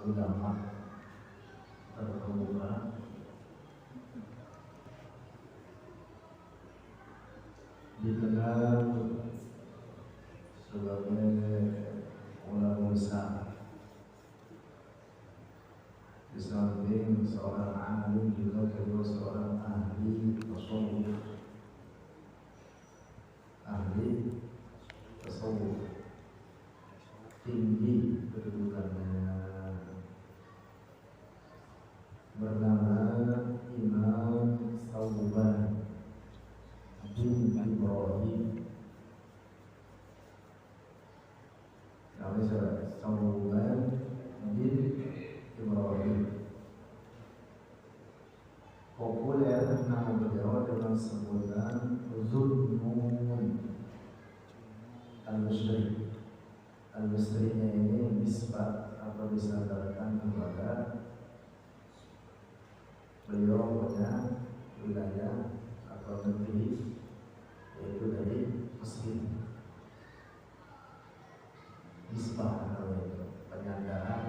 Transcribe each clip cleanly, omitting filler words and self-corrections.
ulama terkemuka dikenal sebagai ulama besar. Di samping seorang alim juga kedua seorang ahli tasawuf, tinggi kedudukannya, bernama Imam Thawban bin Ibrahim. Namanya Thawban bin Ibrahim. Populer nama beliau dengan sebutan Zunnun Al-Misri. Al-Misrinya ini nisbat atau disandarkan kepada beliau punya wilayah atau negeri yaitu dari Mesir. Nisbah namanya itu, penyandaran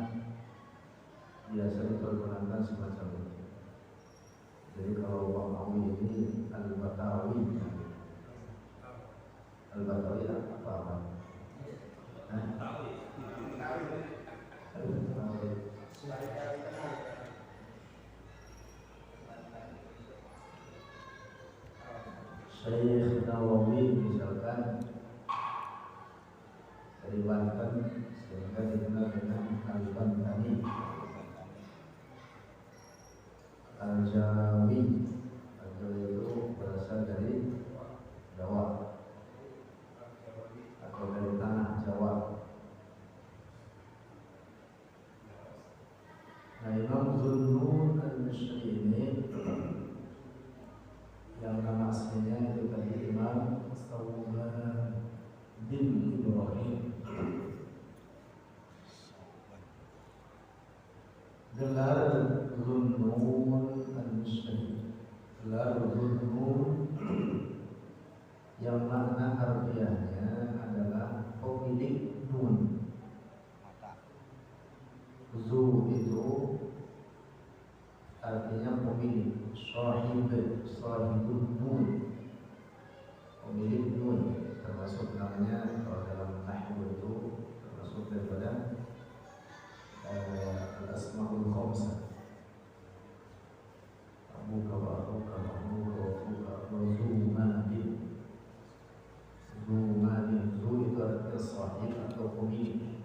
biasanya pergunakan semacam itu. Jadi kalau Bang Awi ini Al-Batawi, Al-Batawi apa? Syekh Nawawi misalkan dari Banten, sehingga dikenal dengan Al-Bantani. Al-Jawi, Al-Jawi itu berasal dari Jawa atau dari tanah Jawa. Nah, Imam Zunnun Al-Misri ini yang nama aslinya itu tadi Imam Thawban bin Ibrahim. Gelar Zunnun Al-Misri, gelar Zunnun yang makna harfiahnya adalah pemilik nun. Zu itu artinya pemilik, sahibun nun, pemilik nun, termasuk namanya kalau dalam nahwu itu termasuk daripada al-asmaul khamsah. Abuka wa abuka wa abuka wa abuka wa zumanabin. Zumanabin, zu itu artinya sahib atau pemilik.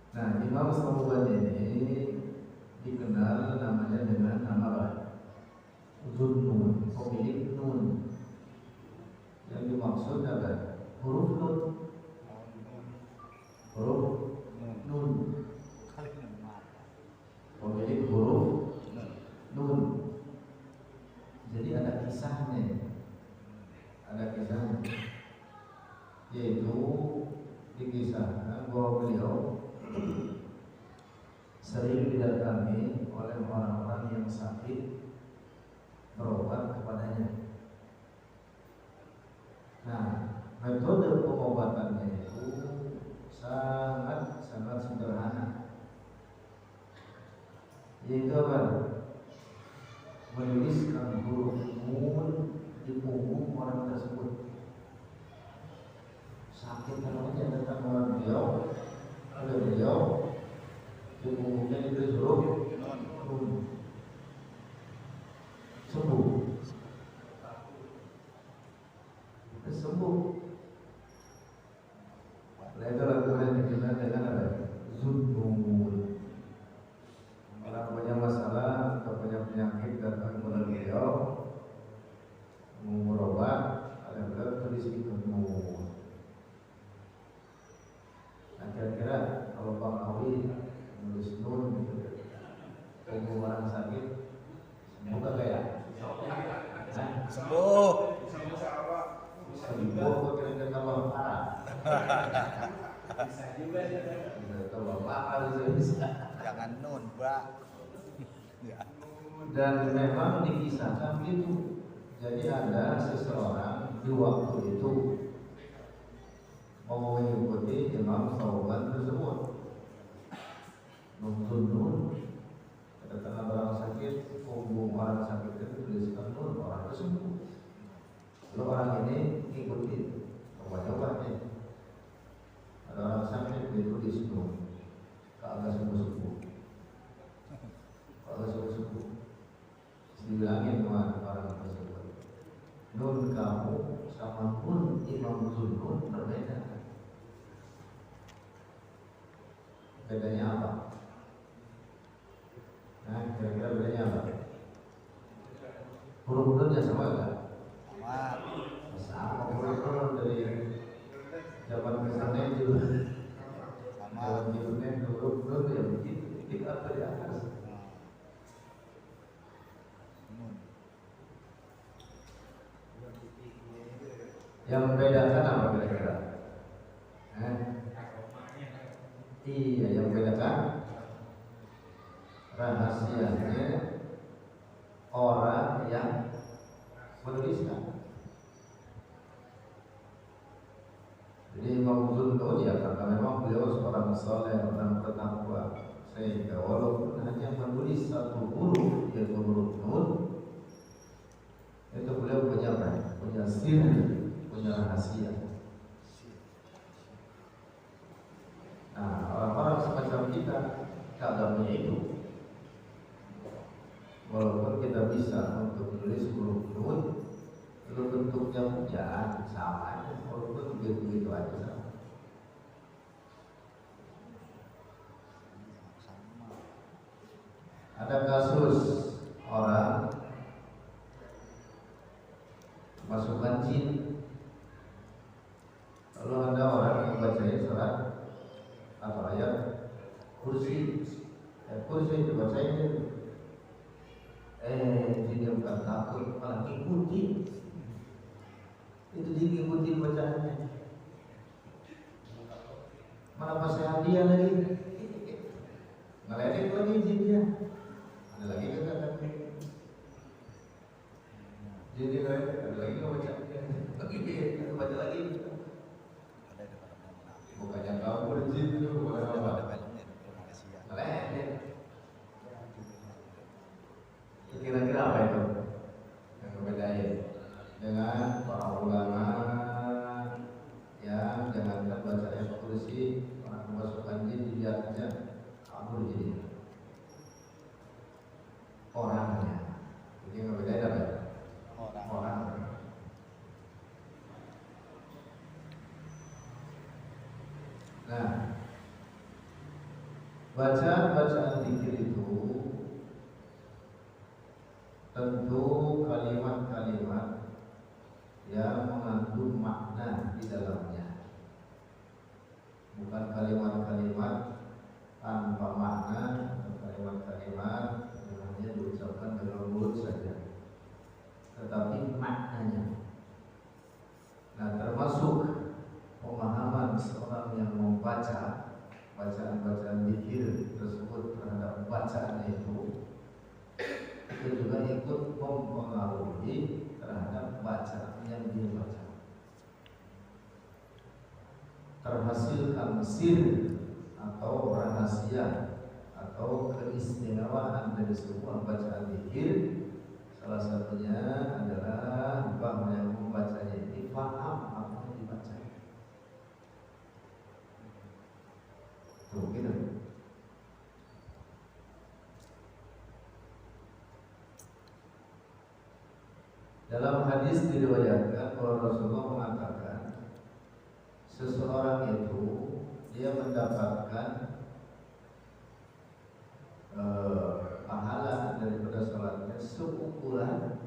Nah, Imam Thawban ini dikenal namanya dengan nama apa? Zunnun, pemilik nun. Yang dimaksud adalah huruf nun. Huruf nun. Pemilik huruf nun. Jadi ada kisahnya. Yaitu dikisahkan bahwa beliau sering didatangi oleh orang-orang yang sakit berobat kepadanya. Nah, metode pengobatannya itu sangat sederhana. Yaitu apa? Menuliskan huruf nun di punggung orang tersebut. Sakit namanya datang kepada beliau, di punggungnya ditulis huruf nun, sembuh. Legal kemudian dikenal dengan apa? Zunnun. Orang punya masalah atau punya penyakit datang kepada beliau mau berobat, ada beliau tulis itu nun. Nah, kira-kira kalau Bang Awi nulis nun gitu, punggung orang sakit, sembuh kagak ya? Sembuh. Sembuh kok kira-kira tambah parah. Bisa juga ya. Tambah parah bisa. Jangan nun, Mbak. Ya. Dan memang dikisahkan begitu. Jadi ada seseorang di waktu itu mau mengikuti Imam Thawban tersebut. agak subuh-subuh. Agak subuh-subuh. Dibilangin sama orang tersebut, nun kamu sama pun Imam Zunnun berbeda. Bedanya apa? Nah, kira-kira bedanya apa? Huruf-hurufnya sama enggak? Sama. Huruf-huruf dari zaman kesannya juga zaman hidupnya huruf-huruf ya begitu. Kita apa di atas? Yang membedakan apa kira-kira? Iya, yang membedakan rahasianya orang yang menuliskan. Jadi Imam Zunnun ya karena memang beliau seorang saleh, orang bertakwa, sehingga walaupun hanya menulis satu huruf yaitu huruf nun, itu beliau punya apa? Punya sir, punya rahasia. Nah, orang-orang semacam kita kadangnya itu, walaupun kita bisa untuk menulis huruf nun, itu bentuknya bukan sama aja, walaupun begitu aja sama. Ada kasus orang masukkan jin, lalu ada orang yang membacain surat atau ayat kursi, kursi dibacain, dia bukan takut malah ngikutin, itu dia ngikutin bacaannya, malah pas hadiah lagi, ngeledek lagi jinnya, ada lagi kagak jadi ada lagi nggak baca, baca lagi. Bukannya kamu berjin itu bukan apa? Ngeledek. Kira-kira apa itu yang membedain dengan para ulama yang jangankan baca ayat kursi, orang memasukkan jin dilihatnya kabur jadi orangnya. Jadi yang membedain apa? Orang. Nah, bacaan zikir itu tentu kalimat-kalimat yang mengandung makna di dalamnya, bukan kalimat-kalimat tanpa makna atau kalimat-kalimat yang hanya diucapkan dengan mulut saja, tetapi maknanya. Nah, termasuk pemahaman seorang yang membaca bacaan-bacaan zikir tersebut terhadap bacaannya itu juga ikut mempengaruhi terhadap bacaan yang dia baca. Terhasilkan sir atau rahasia atau keistimewaan dari sebuah bacaan zikir, salah satunya adalah bahwa yang membacanya ini paham apa yang dibaca. Tuh gitu. Dalam hadis diriwayatkan bahwa Rasulullah mengatakan seseorang itu dia mendapatkan pahala daripada sholatnya seukuran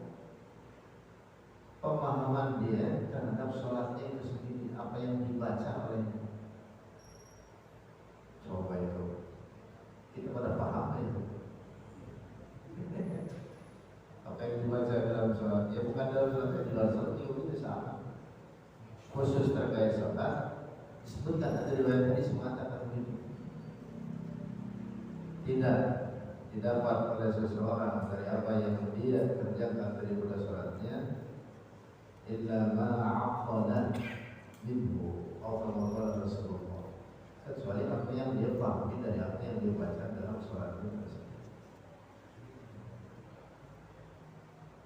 pemahaman dia terhadap sholatnya itu sendiri, apa yang dibaca olehnya. Coba itu kita pada paham itu apa yang dibaca dalam sholat, ya bukan dalam sholat, di luar sholat juga sama. Khusus terkait sholat disebutkan ada riwayat hadis mengatakan begini, tidak didapat oleh seseorang dari apa yang dia kerjakan daripada sholatnya illa ma'aqala minhu atau Rasulullah, kecuali apa yang dia pahami dari apa yang dia baca dalam sholatnya tersebut.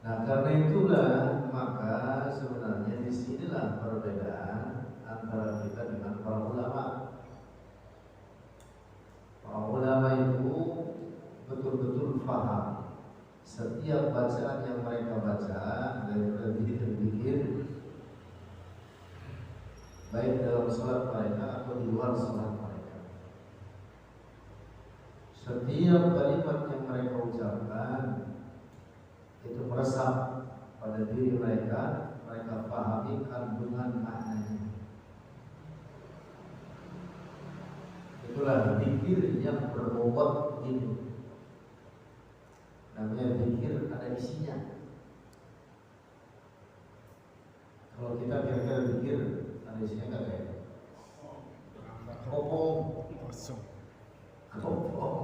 Nah, karena itulah maka sebenarnya disinilah perbedaan antara kita dengan para ulama. Para ulama bacaan yang mereka baca daripada zikir-zikir, baik dalam sholat mereka atau di luar sholat mereka. Setiap kalimat yang mereka ucapkan itu meresap pada diri mereka, mereka pahami kandungan maknanya. Itulah zikir yang berbobot ini. Namanya zikir ada isinya. Kalau kita kira-kira zikir ada isinya nggak kayak kopong, kopong.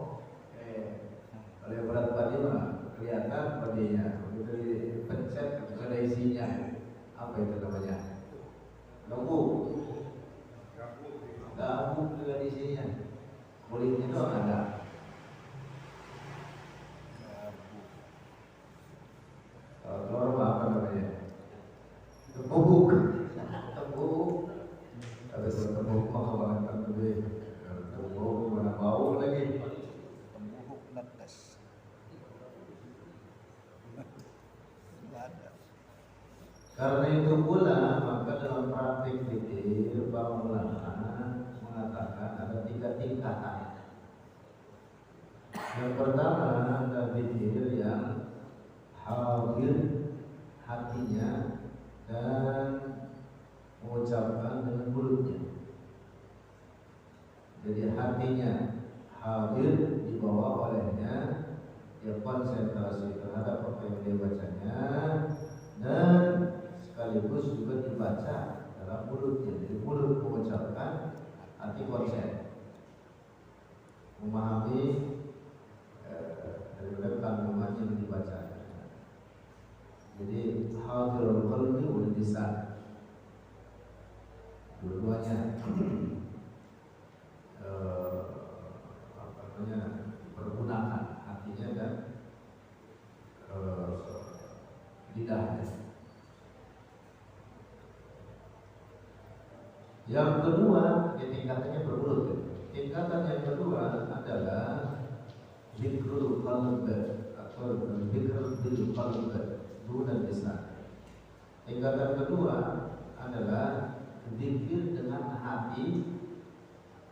Oleh berat padi mah kelihatan padinya. Begitu dipencet itu ada isinya. Apa itu namanya? Gabuk. Gabuk juga di isinya. Kulitnya itu ada. Kalau apa namanya? Tembuk. Tembuk. Habis tembuk mah kebangetan gede. Tembuk mana bau lagi. Tembuk netes. Karena itu pula maka dalam praktik zikir para ulama mengatakan ada 3 tingkatan. Yang pertama ada zikir yang hadir hatinya dan mengucapkan dengan mulutnya. Jadi hatinya hadir dibawa olehnya, dia konsentrasi terhadap apa yang dia bacanya dan sekaligus juga dibaca dalam mulutnya. Jadi mulut mengucapkan, hati konsen memahami daripada kandungan yang dibaca. Jadi hadirul qalbi wal lisan, dua-duanya pergunakan hatinya dan lidahnya. Yang kedua, tingkatannya berurut. Tingkatan yang kedua adalah zikrul qalb atau zikrul bil qalb duna lisan. Tingkatan kedua adalah zikir dengan hati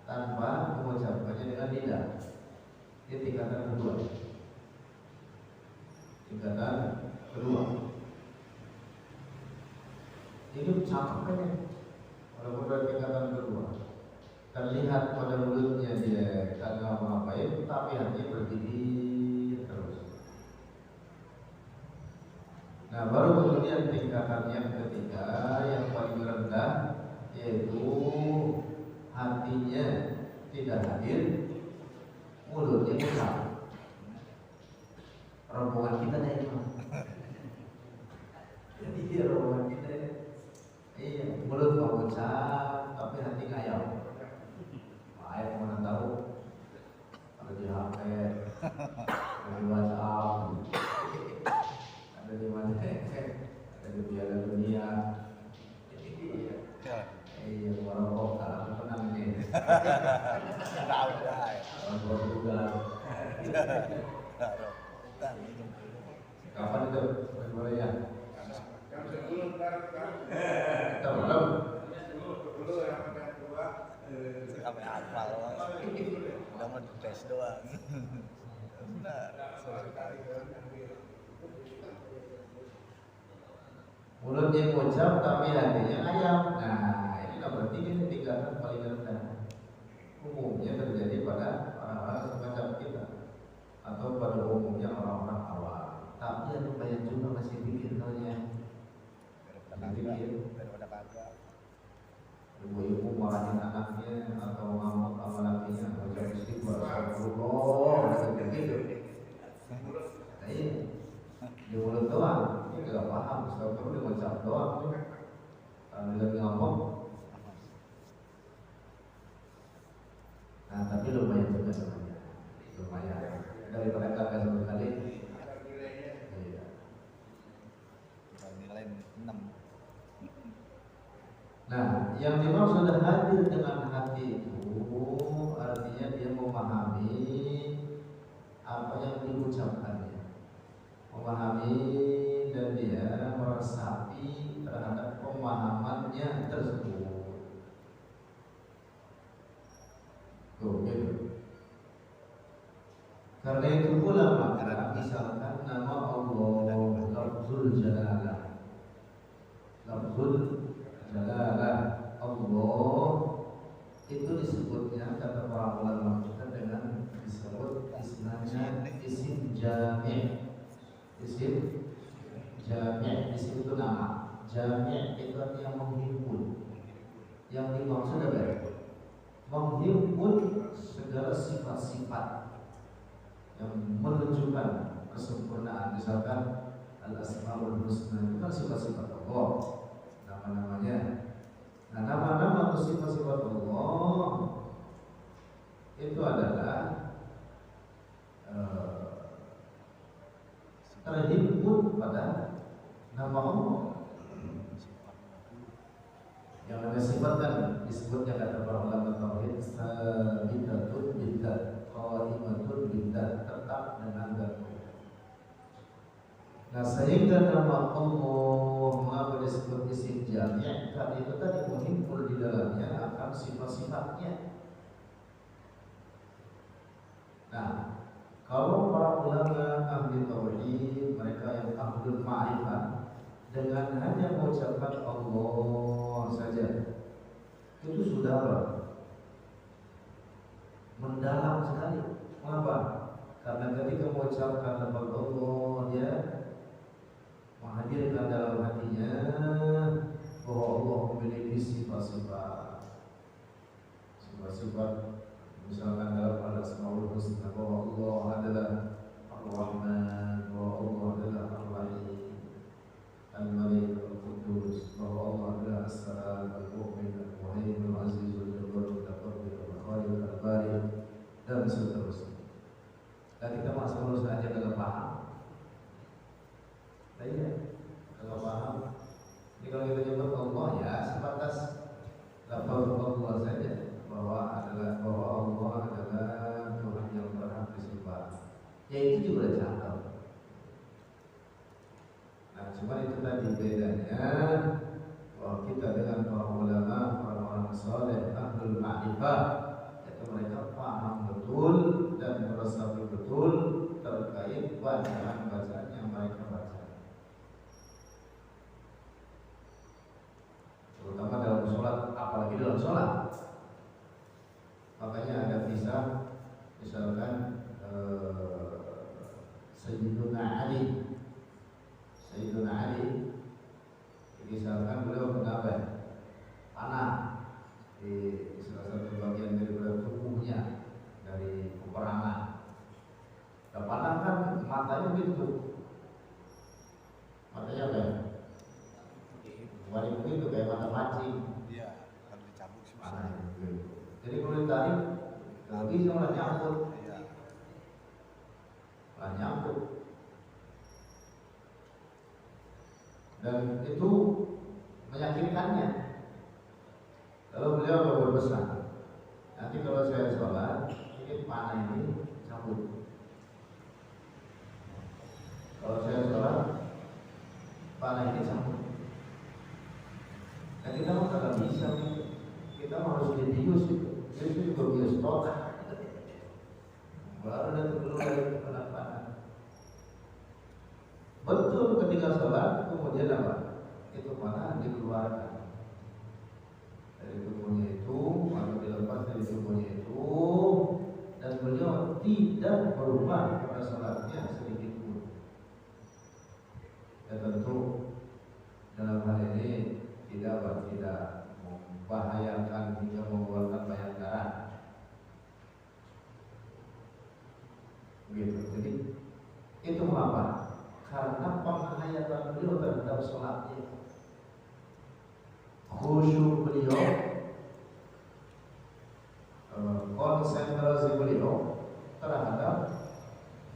tanpa mengucapkannya dengan lidah. Ini tingkatan kedua. Tingkatan kedua. Ini cakapnya. Walaupun pada tingkatan kedua, terlihat pada mulutnya dia kagak ngapain, tapi hatinya berdiri terus. Nah, baru kemudian tingkatan yang ketiga, yang paling rendah, yaitu hatinya tidak hadir, mulutnya besar. Rombongan kita nih itu. Jadi dia rombongan kita. Iya, mulut mau ucap, tapi hati ngayal. Ayat mana tahu? Ada di HP, ada di WhatsApp, ada di mana? Ada di Piala Dunia. Iya, warung kalah menang nih. Tahu dah. Warung juga. Kapan itu perbolehnya? Jam 10 ntar. Kita belum. Dulu yang kedua. Sampai hafal. Udah mau dites doang. Benar. Mulutnya ngucap tapi hatinya ayam. Nah, ini berarti ini tingkatan paling rendah. Umumnya terjadi pada orang-orang semacam kita atau pada umumnya orang-orang awam. Tapi ada banyak juga masih pikir taunya. Daripada kagak. Ibu-ibu marahin anaknya atau ngamuk sama lakinya, baca istighfar, astagfirullah, gitu. Nah, iya. Di mulut doang, ini gak paham, astagfirullah di ngucap doang. Kalau dia lagi ngomong. Nah, tapi lumayan juga sebenarnya. Lumayan. Daripada kagak sama sekali. Iya. Nilai 6. Nah, yang dimaksud hadir dengan hati itu artinya dia memahami apa yang diucapkannya, memahami Karena itu pula maka misalkan nama Allah lafzul jalalah, lafzul jalalah Allah itu disebutnya kata para ulama kita dengan disebut ismanya isim jami'. Isim jami', isim itu nama, jami' itu artinya menghimpun. Yang dimaksud adalah menghimpun segala sifat-sifat yang menunjukkan kesempurnaan. Misalkan al-asmaul husna itu kan sifat-sifat Allah, nama-namanya. Nah, nama-nama atau sifat-sifat Allah itu adalah terhimpun pada nama Allah. Yang namanya sifat kan disebutnya kata para ulama tauhid sabitatun bidzat, qaimatun bidzat, tetap dengan zat. Nah, sehingga nama Allah mengapa disebut isim jami', karena itu tadi menghimpun di dalamnya akan sifat-sifatnya. Nah, kalau para ulama ahli tauhid, mereka yang ahlul ma'rifah, dengan hanya mengucapkan Allah saja itu sudah mendalam sekali. Mengapa? Karena ketika mengucapkan lafaz Allah, dia menghadirkan dalam hatinya bahwa Allah memiliki sifat-sifat, sifat-sifat. Misalkan dalam al-asmaul husna bahwa Allah adalah Ar-Rahman, bahwa Allah adalah Ar-Rahim, Al-Malik, Al-Qudus, bahwa Allah adalah As-Salam, Al-Mu'min, Al-Muhaymin, Al-Aziz, Al-Jabbar, Al-Mutakabbir, Al-Khaliq, Al-Bari, dan seterusnya. Dan kita masuk dulu saja dalam paham. Iya, kalau paham. Jadi kalau kita nyebut Allah ya sebatas lafaz Allah saja, bahwa Allah adalah Tuhan yang berhak disembah. Ya itu juga cakap. Nah, cuma itu tadi bedanya bahwa kita dengan para ulama, orang-orang saleh, ahlul ma'rifah, itu mereka paham betul dan meresapi betul terkait bacaan-bacaan yang mereka baca. Terutama dalam sholat, apalagi dalam sholat. Makanya ada kisah, misalkan Sayyiduna Ali, misalkan beliau kena panah di salah satu bagian dari tubuhnya dari peperangan. Dan panah kan matanya gitu, matanya apa? Waring itu kayak mata mancing. Iya, harus dicabut sih. Jadi kalau ditarik, nggak bisa malah nyangkut. Iya. Malah nyangkut. Dan itu meyakinkannya. Lalu beliau berpesan, nanti kalau saya sholat, ini panah ini cabut. Kalau saya sholat, panah ini cabut. Dan kita mau tidak bisa, kita harus dibius itu. Itu juga bius total. Baru ada dulu dari panah. Betul ketika sholat, kemudian apa? Itu panah dikeluarkan dari tubuhnya itu, atau dilepas dari tubuhnya itu, dan beliau tidak berubah pada sholatnya sedikit pun. Dan tentu dalam hal ini tidak membahayakan hingga mengeluarkan banyak darah. Begitu. Jadi itu mengapa? Karena penghayatan beliau terhadap sholatnya, khusyuk beliau, konsentrasi beliau terhadap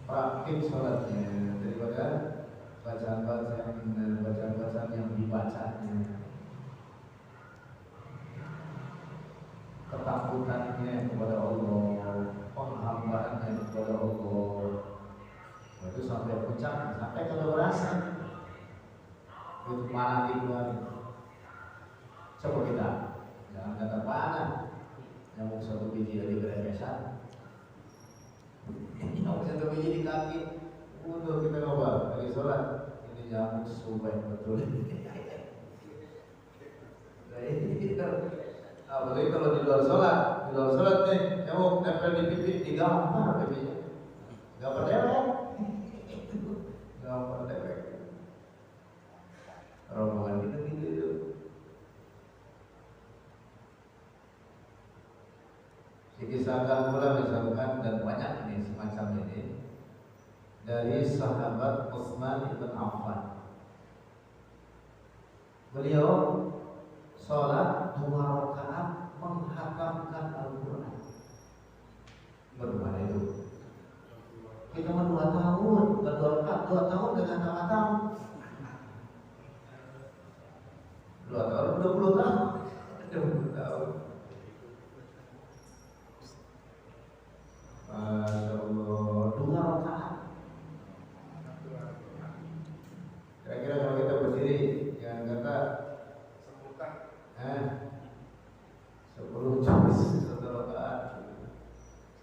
praktik sholatnya, daripada bacaan-bacaan yang dibacanya, ketakutannya kepada Allah, penghambaannya kepada Allah. Itu sampai puncak, sampai kalau rasa itu panah dikeluarin. Coba kita jangan kata panah, nyamuk satu biji dari gerebesan. Kalau kita biji di kaki. Untuk kita ngobrol lagi sholat. Ini nyamuk subay betul. Apalagi kalau di luar sholat nih nyamuk nempel di pipi digampar pipinya. Gampar dewek. Gampar dewek. Rombongan gitu. Dikisahkan pula misalkan dan banyak ini semacam ini dari sahabat Utsman ibn Affan. Beliau sholat 2 rakaat menghatamkan Al-Quran. Bagaimana itu? Kita mah 2 tahun, bukan 2 rakaat, 2 tahun dengan hatam. 2 tahun, 20 tahun. 20 tahun. Masya Allah, 2 rakaat. Kira-kira kalau kita berdiri, jangan kata Sebutan 10 juz 1 rakaat,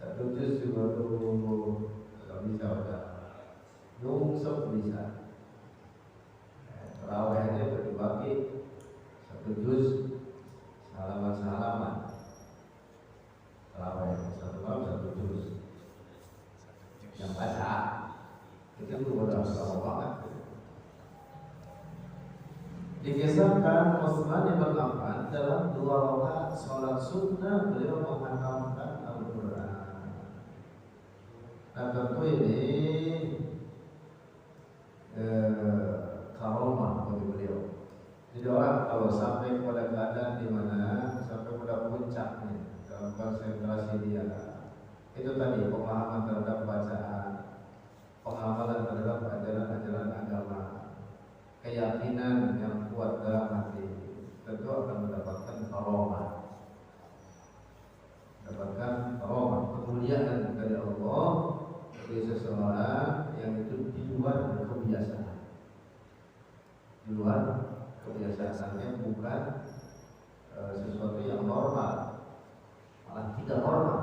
1 juz juga nggak bisa udah. Nyungsep bisa. Terawih aja dibagi 1 juz salaman. Terawih 1 malam 1 juz. Yang baca itu udah lama banget. Dikisahkan Utsman bin Affan dalam 2 rakaat sholat sunnah beliau menghatamkan Al-Quran. Nah tentu ini karomah bagi beliau. Jadi orang kalau sampai pada keadaan di mana sampai pada puncaknya dalam konsentrasi dia, itu tadi pemahaman terhadap bacaan, pengamalan terhadap ajaran-ajaran agama, keyakinan yang kuat dalam hati, tentu akan mendapatkan karomah, kemuliaan dari Allah bagi seseorang yang itu di luar kebiasaan. Di luar kebiasaannya bukan sesuatu yang normal, malah tidak normal.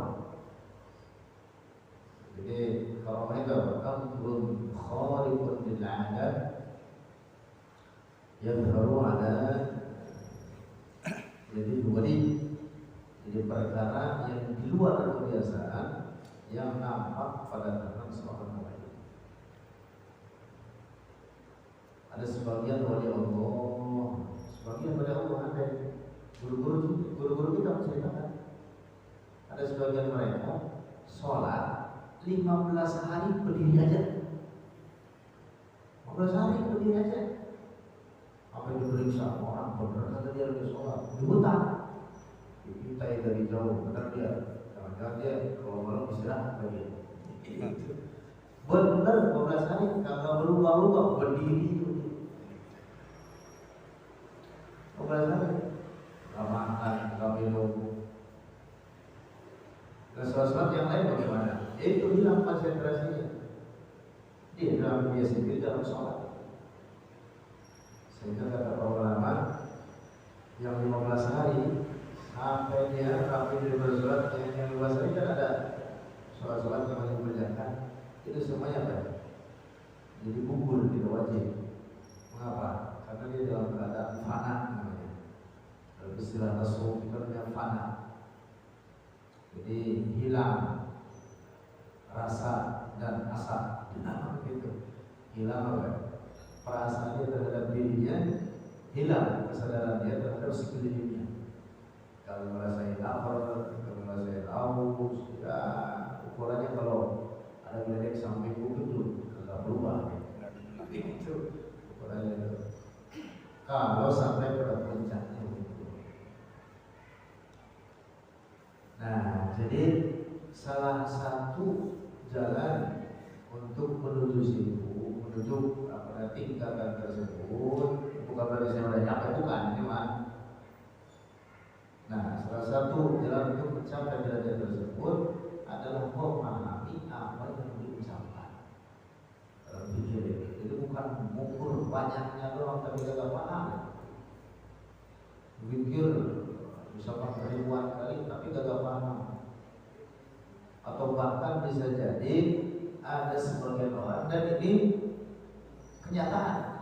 Jadi karomah itu amrun khariqun lil 'adat yang baru ada. Jadi perkara yang di luar kebiasaan yang nampak pada tangan seorang wali. Ada sebagian wali Allah, sebagian wali Allah ada guru-guru kita menceritakan. Ada sebagian mereka sholat 15 hari berdiri aja. 15 hari berdiri aja. Apa yang diperiksa orang benar kata dia lagi sholat di hutan. Kita dari jauh benar dia. Jangan-jangan dia kalau malam istirahat lagi. Benar 15 hari kagak berubah-ubah berdiri. 15 hari gak makan, gak minum. Dan sholat yang lain bagaimana? Itu hilang konsentrasinya. Dia dalam dia sendiri dalam sholat. Sehingga kata para ulama yang 15 hari sampai dia sampai dia bersolat yang 15 hari kan ada sholat-sholat yang wajib dikerjakan. Itu semuanya apa? Jadi gugur, tidak wajib. Mengapa? Karena dia dalam keadaan fana namanya. Dalam istilah tasawuf itu namanya fana. Jadi hilang rasa dan asa. Hilang gitu. Hilang apa? Perasaan dia terhadap dirinya hilang, kesadaran dia terhadap sekelilingnya. Kalau merasakan lapar, kalau merasakan haus, ya ukurannya kalau ada geledek sampai begitu, nggak berubah. Itu ukurannya itu. Kalau sampai pada puncaknya itu. Nah, jadi salah satu jalan untuk menuju situ, menuju tingkatan tersebut, bukan berarti saya sudah nyampe, bukan, ini mah. Nah, salah satu jalan untuk mencapai derajat tersebut adalah memahami apa yang diucapkan dalam pikir. Itu bukan mengukur banyaknya doang, tapi gak paham. Pikir bisa pakai ribuan kali, tapi gak paham. Atau bahkan bisa jadi ada sebagian orang, dan ini kenyataan.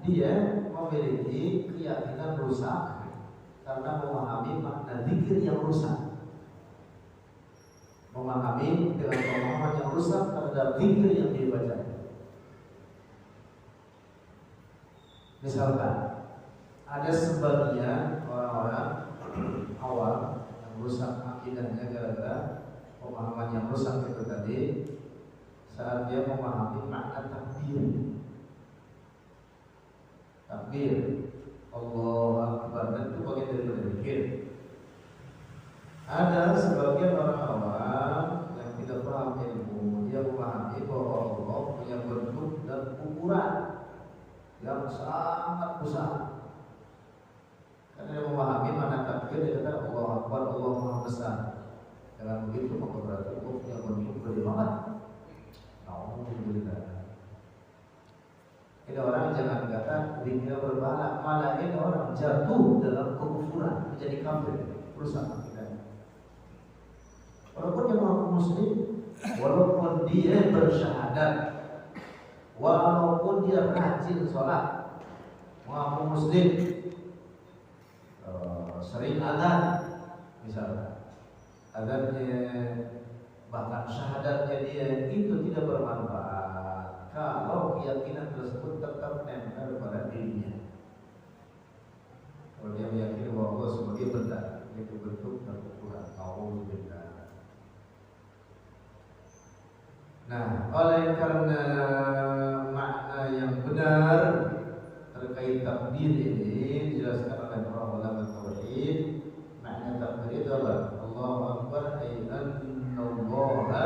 Dia memiliki keyakinan rusak karena memahami makna zikir yang rusak. Memahami dengan pemahaman yang rusak terhadap zikir yang dibaca. Misalkan ada sebagian orang-orang awam yang rusak akidahnya gara-gara pemahaman yang rusak itu tadi, saat dia memahami makna takbir. Takbir Allahu Akbar, dan itu bagian dari zikir. Ada sebagian orang awam yang tidak paham ilmu, dia memahami bahwa Allah punya bentuk dan ukuran yang sangat besar. Karena dia memahami mana takbir, dia kata Allahu Akbar, Allah Maha Besar. Dengan begitu maka berarti Allah punya bentuk gede banget. Alhamdulillah. Ini orang jangan kata dikira berbahala, malah ini orang jatuh dalam kekufuran, menjadi kafir, rusak akidahnya. Walaupun dia mengaku muslim, walaupun dia bersyahadat, walaupun dia rajin sholat, mengaku muslim, sering azan, misalnya azannya bahkan syahadatnya dia itu tidak bermanfaat kalau keyakinan tersebut tetap nempel pada dirinya. Kalau dia meyakini bahwa Allah sebagai benda, itu bentuk dan ukuran, Alhamdulillah. Nah, oleh karena makna yang benar terkait takbir ini dijelaskan oleh para ulama tauhid. Makna takbir itu adalah Allahu Akbar, ay annallaha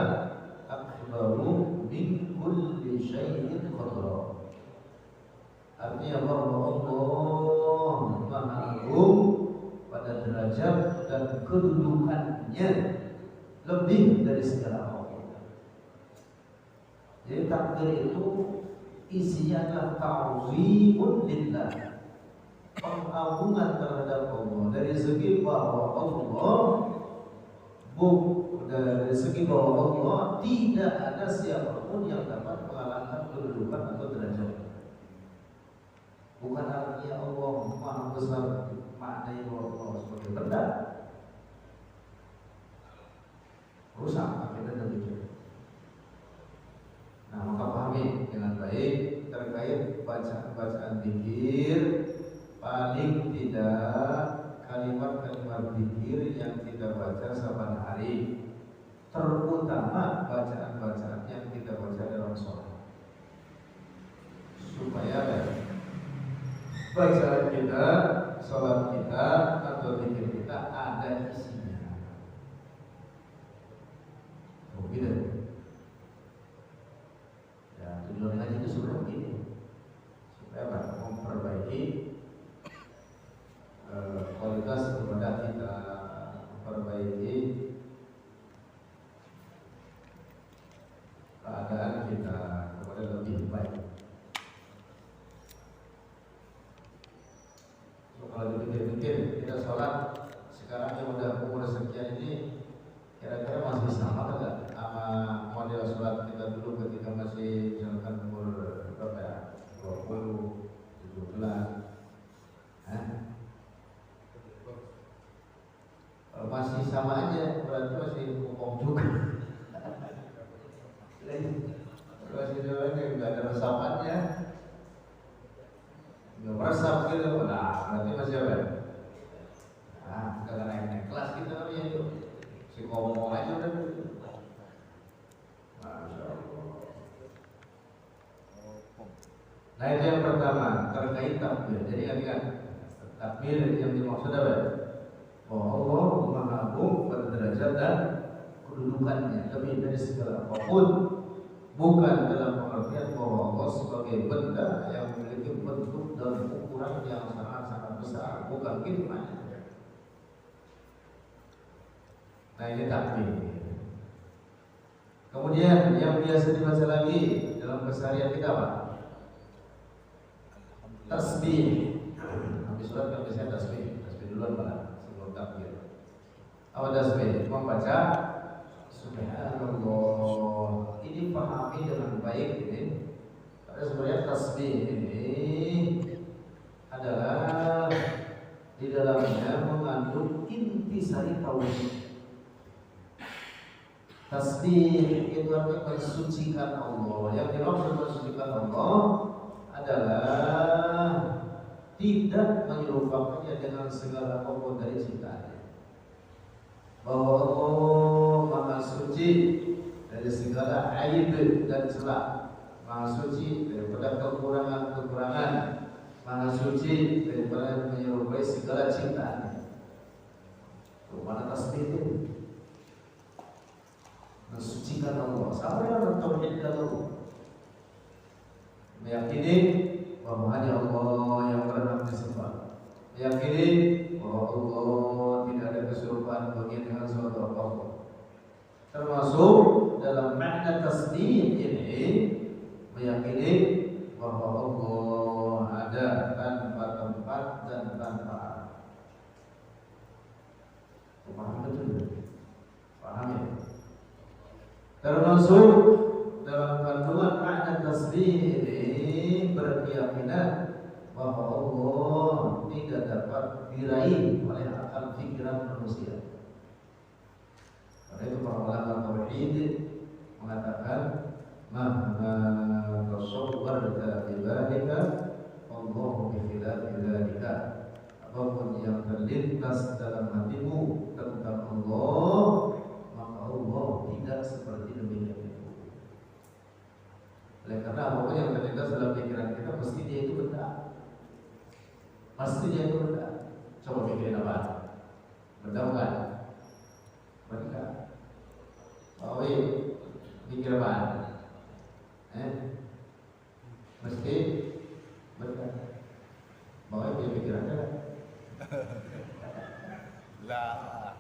akbaru min kulli syai'in qadra. Artinya bahwa Allah Maha Agung pada derajat dan kedudukannya lebih dari segala hal. Jadi takbir itu isinya adalah ta'zimun lillah, pengagungan terhadap Allah dari segi bahwa Allah dari segi bahwa Allah tidak ada siapapun yang dapat mengalahkan kedudukan atau derajat. Bukan artinya Allah Maha Besar maknanya bahwa Allah sebagai benda. Rusak akidah demikian. Nah, maka pahami dengan baik terkait bacaan zikir. Paling tidak kalimat-kalimat zikir yang kita baca saban hari, terutama bacaan-bacaan yang kita baca dalam sholat, supaya bacaan kita, sholat kita atau zikir kita ada isinya. Begitu. Ya, tujuan ngaji itu sebenarnya begini, supaya memperbaiki kualitas ibadah kita, memperbaiki keadaan kita kepada lebih baik. So, kalau dipikir-pikir kita sholat sekarang yang udah umur sekian ini, kira-kira masih sama enggak sama model sholat kita dulu ketika masih misalkan umur berapa ya, 20, 17, masih sama aja, berarti masih umum juga. Masih jalannya nggak ada resapannya, nggak meresap gitu. Nah, berarti masih apa? Nah, kita naik kelas kita namanya itu. Si ngomong aja udah. Masya Allah. Nah, itu yang pertama terkait takbir. Jadi ingat, takbir yang dimaksud apa? Bahwa Allah Maha Agung pada derajat dan kedudukannya lebih dari segala apapun, bukan dalam pengertian bahwa Allah sebagai benda yang memiliki bentuk dan ukuran yang sangat-sangat besar, bukan gitu maknanya. Nah, ini takbir. Kemudian yang biasa dibaca lagi dalam keseharian kita apa? Tasbih. Habis sholat kan biasanya tasbih duluan Pak. Takbir. Apa tasbih? Membaca Subhanallah. Ini pahami dengan baik ini. Karena sebenarnya tasbih ini adalah di dalamnya mengandung intisari tauhid. Tasbih itu artinya mensucikan Allah. Yang dimaksud mensucikan Allah adalah tidak menyerupakannya dengan segala apapun dari ciptaannya. Bahwa Allah Maha Suci dari segala aib dan celah, Maha Suci daripada kekurangan-kekurangan, Maha Suci daripada menyerupai segala ciptaannya. Mana tasbih itu? Mensucikan Allah. Sampai orang tauhidkan Allah. Meyakini bahwa hanya Allah yang berhak disembah. Meyakini bahwa Allah tidak ada keserupaan bagi dengan suatu apapun. Termasuk dalam makna tasbih ini meyakini bahwa Allah ada tanpa tempat dan tanpa arah. Paham betul? Paham ya? Termasuk dalam kandungan makna tasbih ini berkeyakinan bahwa Allah tidak dapat diraih oleh akal pikiran manusia. Karena itu para ulama tauhid mengatakan mahma tasawwarta ibadika Allahu bi khilafi dzalika. Apapun yang terlintas dalam hatimu tentang Allah, maka Allah tidak seperti demikian itu. Oleh karena apapun yang terlintas dalam pikiran kita mesti dia itu benda. Pasti dia itu benda. Coba pikirin apa? Benda bukan? Benda. Oh iya, pikir apa? Mesti benda. Bawa dia pikiran kan? Lah.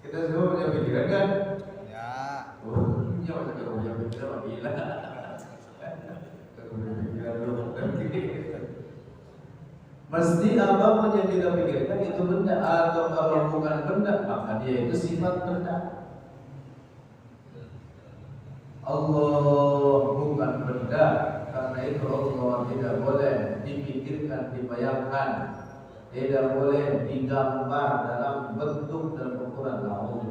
Kita semua punya pikiran kan? Ya. Oh, punya pikiran apa gila? Mesti apapun yang kita pikirkan itu benda, atau kalau bukan benda maka dia itu sifat benda. Allah bukan benda, karena itu Allah tidak boleh dipikirkan, dibayangkan, tidak boleh digambar dalam bentuk dan ukuran Allah.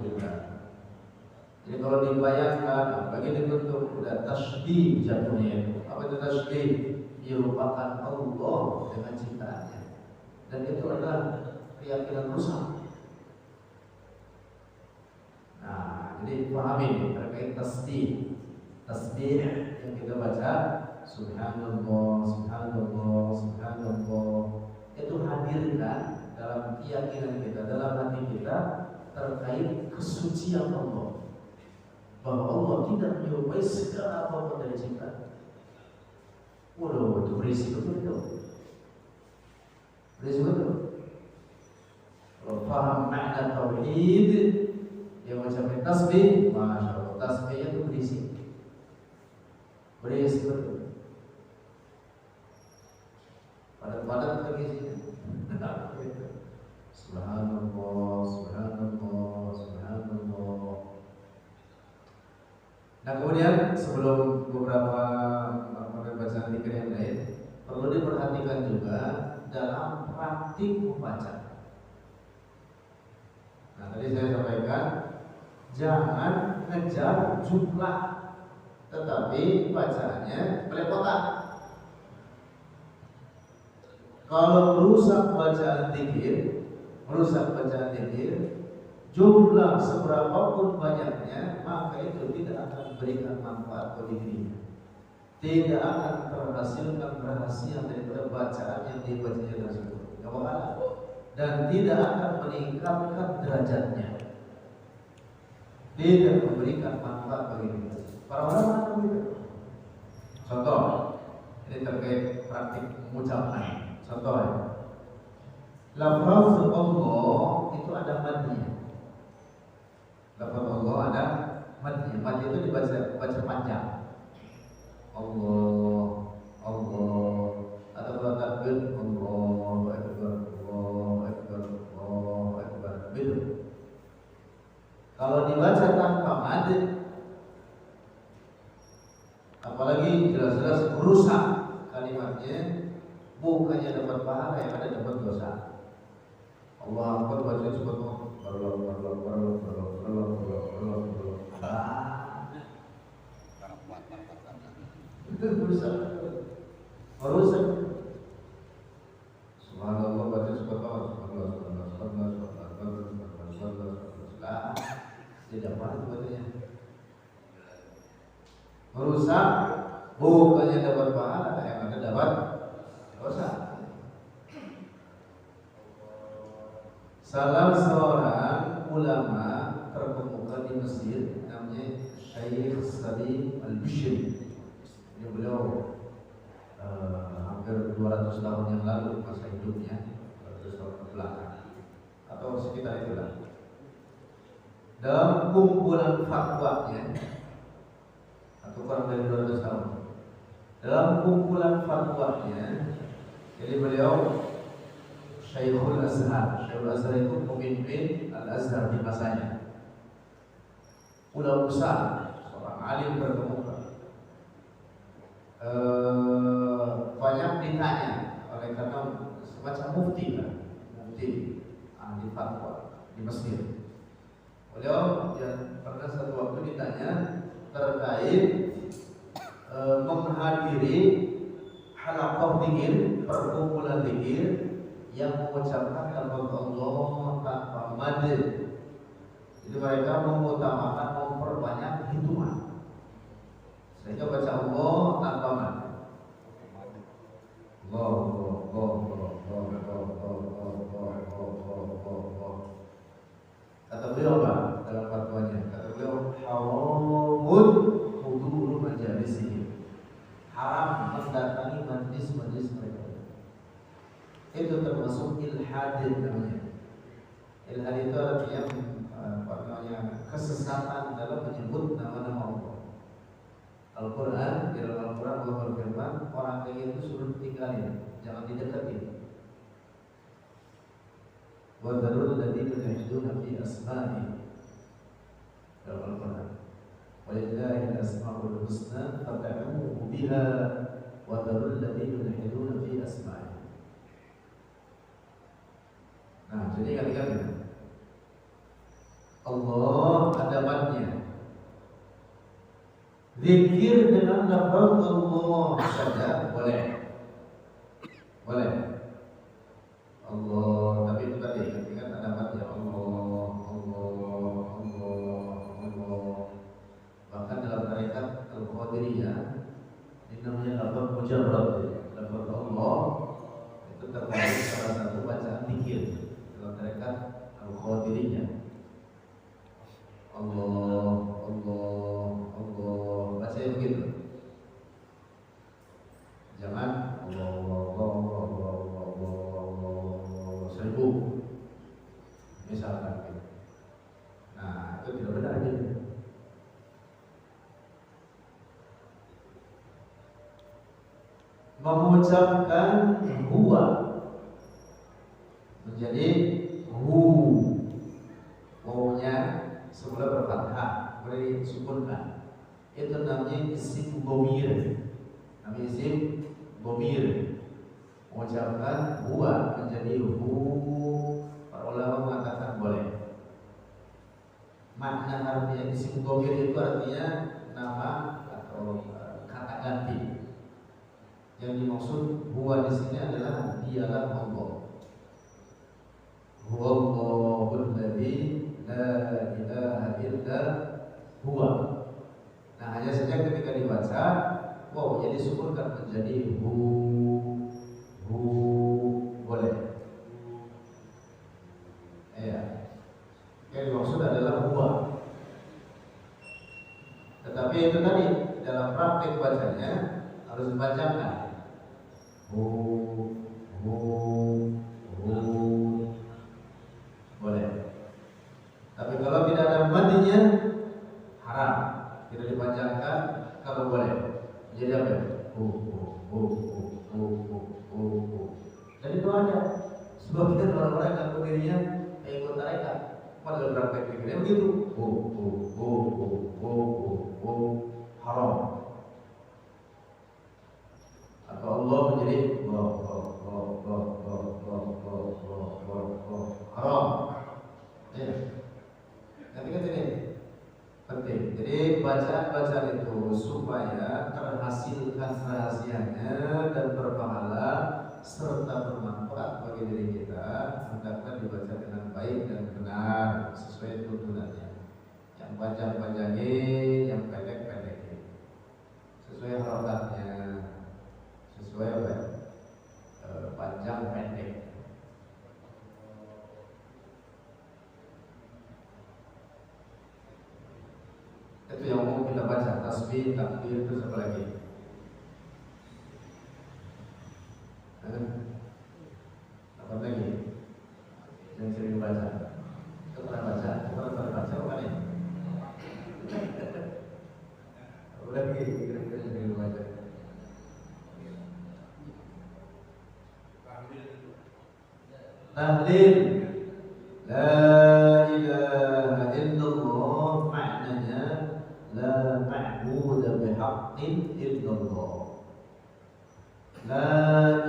Jadi kalau dibayangkan, bagi dibentuk sudah tasbih jatuhnya itu. Apa itu tasbih? Merupakan Allah dengan ciptaannya, dan itu adalah keyakinan rusak. Nah, jadi pahami terkait tasbih. Tasbih yang kita baca Subhanallah, Subhanallah, Subhanallah, itu hadirkan dalam keyakinan kita, dalam hati kita terkait kesucian Allah, bahwa Allah tidak menyerupai segala apapun dari ciptaan. Waduh, itu berisi betul itu. Berisi betul. Kalau paham makna tauhid yang macam tasbih, masya Allah, tasbihnya itu berisi. Berisi betul. Padat-padat berisinya. Subhanallah, Subhanallah, Subhanallah. Nah kemudian sebelum beberapa bacaan zikir yang lain, perlu diperhatikan juga dalam praktik membaca. Nah tadi saya sampaikan jangan ngejar jumlah, tetapi bacaannya belepotan. Kalau merusak bacaan zikir, jumlah seberapapun banyaknya, maka itu tidak akan memberikan manfaat bagi dirinya. Tidak akan terhasilkan rahasia daripada bacaan yang dibacanya tersebut. Tidak bakalan. Dan tidak akan meningkatkan derajatnya. Tidak memberikan manfaat bagi dirinya. Para ulama begitu. Contoh, ini terkait praktik mengucapkan. Contoh ya. Lafaz Allah itu ada madnya. Lafaz Allah ada madnya. Mad itu dibaca panjang. Allah, Allah, atau takbir Allah, Akbar, Allah, Akbar, Allah, Akbar. Begitu. lagi jelas-jelas rusak kalimatnya, bukannya dapat pahala yang ada dapat dosa. Allah Akbar baca cepat itu rusak. Subhanallah baca cepat tidak paham bacanya. Merusak bukannya dapat pahala yang ada dapat dosa. Salah seorang ulama terkemuka di Mesir namanya Syekh Salim Al-Bishri. Ini beliau hampir 200 tahun yang lalu masa hidupnya, 200 tahun ke belakang atau sekitar itulah. Dalam kumpulan fatwanya atau kurang dari 200 tahun, dalam kumpulan fatwanya, jadi beliau Syekhul Azhar. Syekhul Azhar itu pemimpin Al-Azhar di masanya, ulama besar, seorang alim terkemuka. Banyak ditanya oleh karena semacam mufti lah, mufti ahli fatwa di Mesir. Beliau yang pernah satu waktu ditanya terkait menghadiri halaqah dzikir, perkumpulan dzikir yang mengucapkan lafaz Allah tanpa mad. Jadi mereka mengutamakan memperbanyak hitungan, sehingga baca Allah tanpa mad. Kata beliau apa dalam fatwanya? Kata beliau haramun hudurul majalis ini, haram mendatangi majlis-majlis mereka. Itu termasuk ilhad namanya. Ilhad itu artinya kesesatan dalam menyebut nama-nama Allah. Al-Quran, di dalam Al-Quran Allah berfirman, orang kayak itu suruh tinggalin, jangan didekati. Wa darul ladzina yahduna fi asma'i, dalam Al-Quran. Walillahi al-asma'ul husna fad'uhu biha wa darul ladzina yahduna fi asma'i. Nah, jadi kalian Allah ada matnya. Zikir dengan lafaz Allah saja boleh. Boleh. Allah, tapi itu tadi kan ada matnya Allah, Allah, Allah, Allah. Bahkan dalam tarekat Al-Qadiriyah ini namanya lafaz mujarrad. Lafaz Allah itu termasuk salah satu bacaan zikir dalam tarekat Al-Qadiriyah. Allah, Allah, Allah, bacanya begitu. Jangan Allah, Allah, Allah, Allah, Allah, Allah, 1000 misalkan. Nah, itu tidak benar gitu. Mengucapkan huwa menjadi hu, wawunya semula berfathah, boleh disukunkan. Itu namanya isim dhamir. Namanya isim dhamir. Mengucapkan huwa menjadi hu, para ulama mengatakan boleh. Makna artinya isim dhamir itu artinya nama atau kata ganti. Yang dimaksud huwa di sini adalah dialah Allah. Huwallahul ladzi la ilaha illa huwa. Nah, hanya saja ketika dibaca, wow, jadi sukunkan menjadi hu, boleh. Ya, yang dimaksud adalah huwa. Tetapi itu tadi dalam praktik bacanya harus dibacakan hu, boleh. Tapi kalau tidak ada madinya haram, tidak dipanjangkan. Kalau boleh jadi apa? Dan itu ada sebagian orang-orang yang ngaku dirinya ikut tarekat, padahal praktek pikirnya begitu. Haram. Atau Allah menjadi haram. Ya. Ketika ini penting. Jadi bacaan itu supaya terhasilkan rahasianya dan berpahala serta bermanfaat bagi diri kita, hendaknya dibaca dengan baik dan benar sesuai tuntunannya. Yang panjang-panjangin, yang pendek-pendekin, sesuai harokatnya, sesuai apa? Panjang pendek. Itu yang mau kita baca, tasbih, takbir, terus apa lagi? Apa lagi? Yang sering baca. Itu pernah baca, bukan ya? Udah gitu, kira-kira sering baca. Tahlil. La ilaha illallah maknanya la ma'budu bihaqqin illallah. La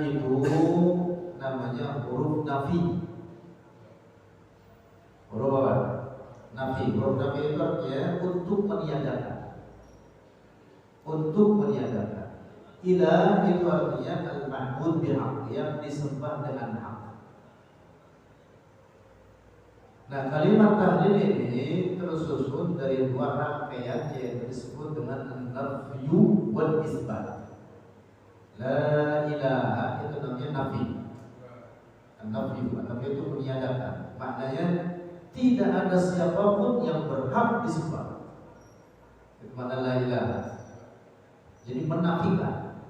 itu namanya huruf nafi. Huruf apa? Nafi. Huruf nafi itu artinya untuk meniadakan. Untuk meniadakan. Ilah itu artinya al-ma'bud bihaq, yang disembah dengan hak. Nah, kalimat tahlil ini tersusun dari dua rangkaian yaitu disebut dengan an-nafyu wal isbat. La ilaha itu namanya nafi. An-nafyu itu meniadakan. Maknanya tidak ada siapapun yang berhak disembah. Itu makna la ilaha. Jadi menafikan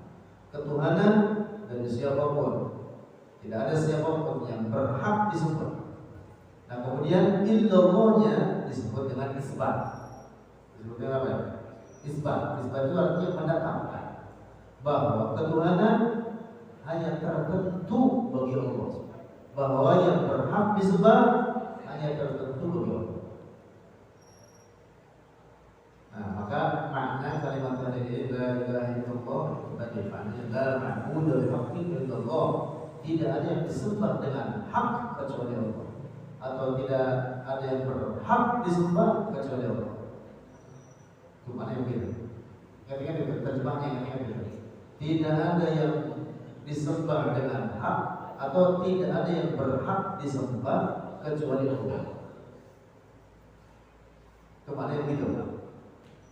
ketuhanan dari siapapun. Tidak ada siapapun yang berhak disembah. Nah, kemudian illallahnya disebut dengan isbat. Disebut dengan apa? Isbat. Isbat itu artinya mendatangkan bahwa ketuhanan hanya tertentu bagi Allah, bahwa yang berhak disembah hanya tertentu bagi Allah. Nah, maka makna kalimat tadi la ilaha illallah tadi maknanya la ma'budu bihaqqin illallah, tidak ada yang disembah dengan hak kecuali Allah, atau tidak ada yang berhak disembah kecuali Allah. Itu mana yang begitu? Ketika terjemahnya ketika begitu. Tidak ada yang disembah dengan hak atau tidak ada yang berhak disembah kecuali Allah. Itu mana yang begitu?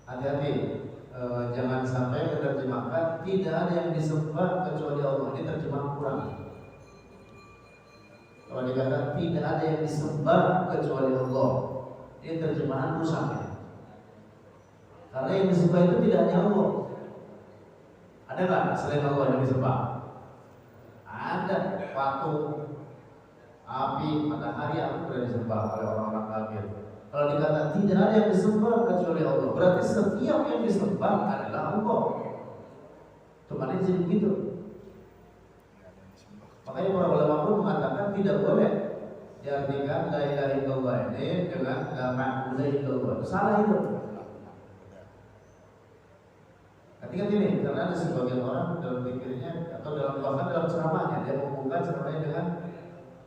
Hati-hati, jangan sampai diterjemahkan tidak ada yang disembah kecuali Allah. Ini terjemahan kurang. Kalau dikatakan tidak ada yang disembah kecuali Allah, ini terjemahan rusak. Karena yang disembah itu tidak hanya Allah. Ada nggak selain Allah yang disembah? Ada. Patung, api, matahari yang sudah disembah oleh orang-orang kafir. Kalau dikatakan tidak ada yang disembah kecuali Allah, berarti setiap yang disembah adalah Allah. Cuman jadi begitu. Makanya para ulama pun mengatakan tidak boleh diartikan la ilaha illallah ini dengan la ma'budu illallah. Salah itu. Ketika ini, karena ada sebagian orang dalam pikirnya atau dalam bahkan dalam ceramahnya dia membuka ceramahnya dengan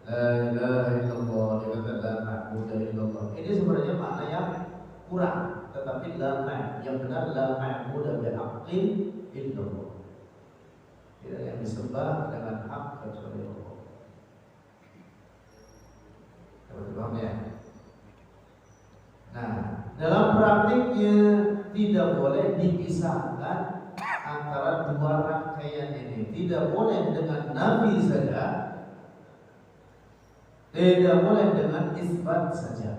la ilaha illallah, dia kata la ma'budu illallah. Ini sebenarnya makna yang kurang, tetapi la yang benar la ma'budu bihaqqin illallah. Tidak yang disembah dengan hak kecuali Allah. Paham ya? Nah, dalam praktiknya tidak boleh dipisahkan antara dua rangkaian ini. Tidak boleh dengan nafi saja, tidak boleh dengan isbat saja.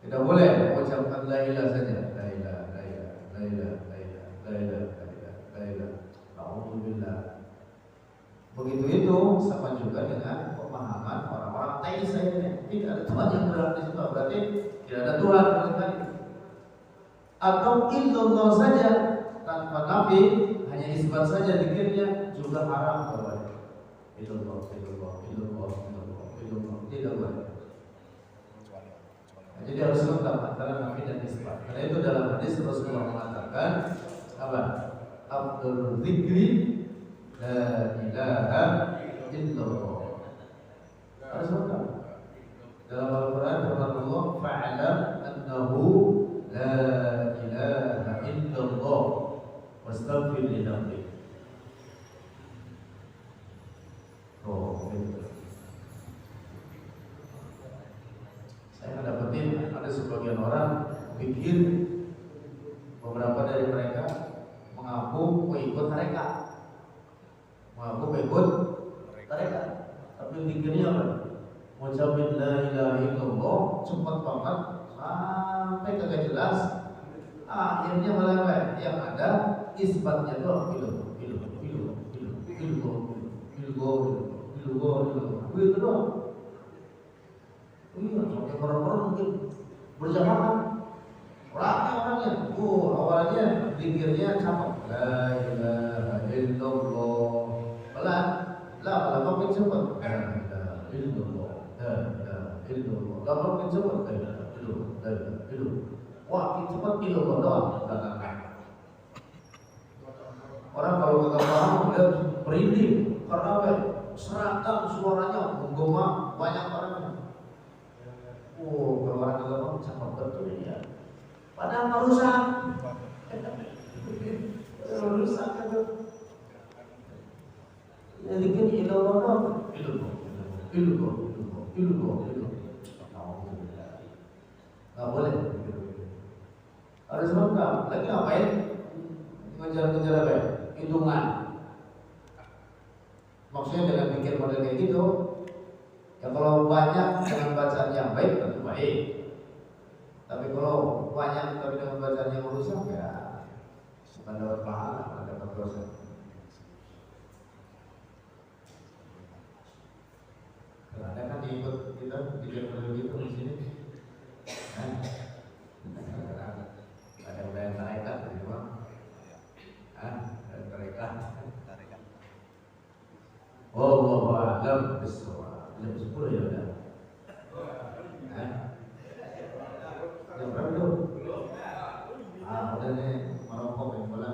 Tidak boleh mengucapkan la ilaha saja, la ilaha, la ilaha, la ilaha, la ilaha, la ilaha. Alhamdulillah. Begitu itu sama juga dengan pemahaman orang-orang teis ini. Tidak ada Tuhan yang berhak disembah, berarti tidak ada Tuhan sama sekali. Atau illallah saja tanpa nafi, hanya isbat saja dikirnya juga haram boleh. Illallah, illallah, illallah, illallah, illallah, tidak boleh. Jadi harus lengkap antara nafi dan isbat. Karena itu dalam hadis Rasulullah mengatakan apa? berzikri la ilaha illallah. Harus lengkap. Dalam Al-Quran firman Allah, fa'lam annahu la ilaha illallah wastaghfir li dzambik. Oh, gitu. Saya dapetin ada sebagian orang pikir beberapa dari mereka mengaku mengikut mereka, mengaku mengikut mereka, tapi pikirnya apa? Mengucapkan la ilaha illallah cepat banget sampai kagak jelas, akhirnya malah apa? Yang ada isbatnya doang, begitu doang. Iya, sampai orang-orang mungkin berjamaah. Orangnya, awalnya pikirnya cakep. La ilaha illallah. Pelan, la makin cepat. La ilaha illallah. La ilaha illallah. La makin cepat. La ilaha illallah. Wah, cepat illallah doang. Orang kalau kagak paham dia merinding karena apa? Seragam suaranya menggema banyak orangnya. Kalau orang kagak paham cakep betul ya. Padahal merusak. Rusak itu. Jadi kan illallah. Nggak boleh. Harus lengkap. Lagi ngapain? Ngejar-ngejar apa? Hitungan. Maksudnya dengan pikir model kayak gitu, ya kalau banyak dengan bacaan yang baik tentu baik. Tapi kalau banyak tapi dengan bacaan yang merusak ya bukan dapat pahala, bukan dapat dosa. Ada kan diikut kita pikir model gitu di sini. Ada yang tarekat di bawah. Tarekat. Wallahu a'lam bishawab. Jam 10 ya udah. Jam berapa tuh? Udah nih merokok yang bola.